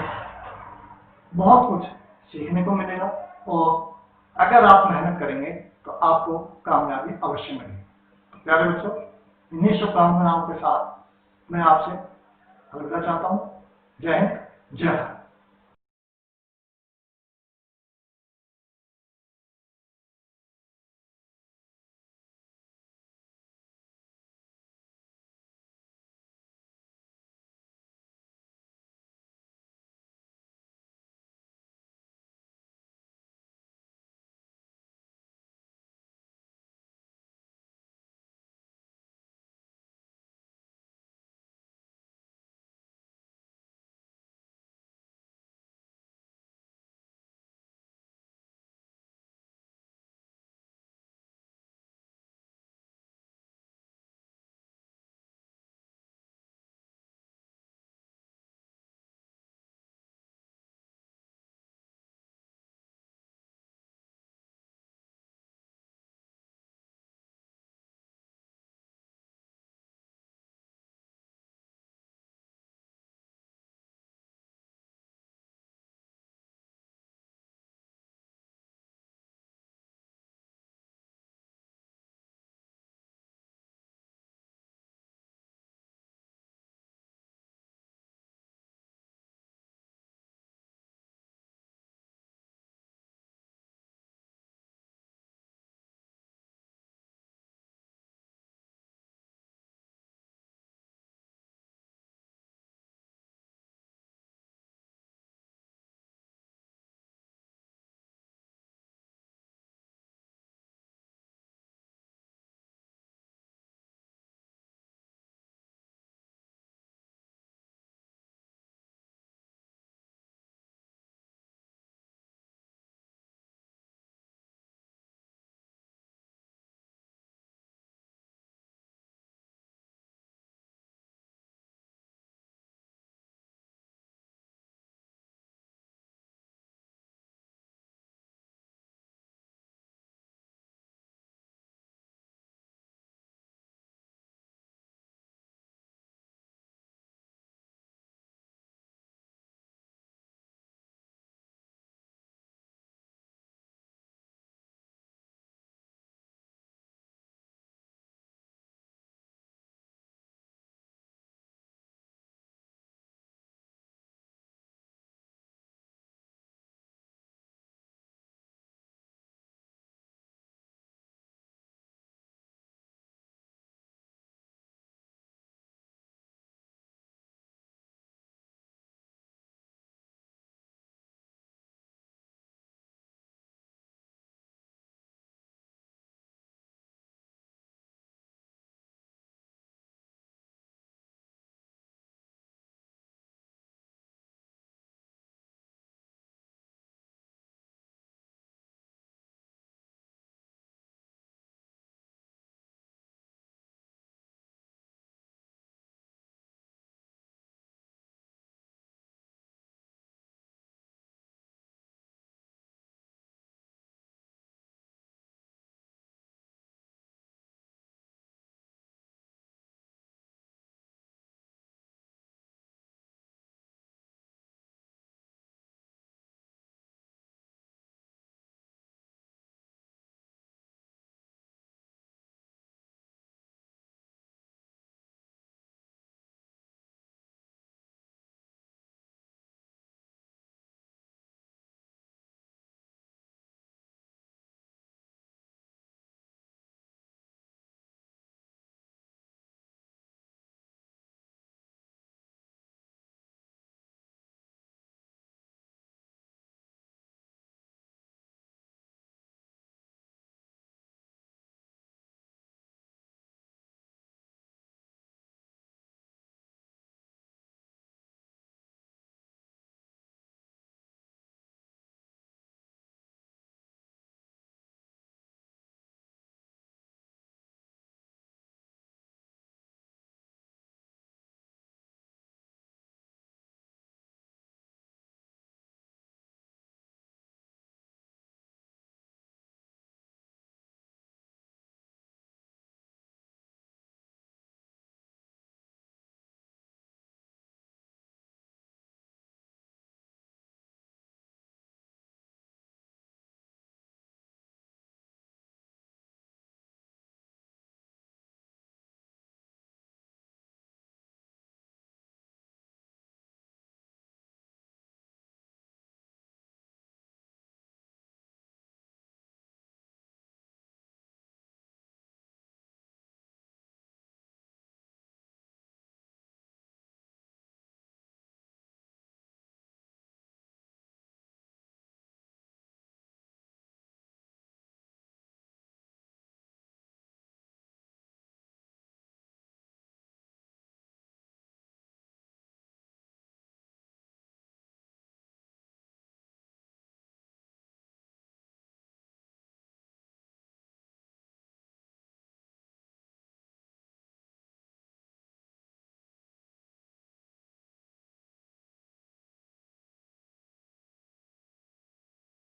बहुत कुछ सीखने को मिलेगा और अगर आप मेहनत करेंगे तो आपको कामयाबी अवश्य मिलेगी। तो प्यारे बच्चों, इन्हीं शुभकामनाओं के साथ मैं आपसे अलविदा चाहता हूँ। जय हिंद, जय भारत।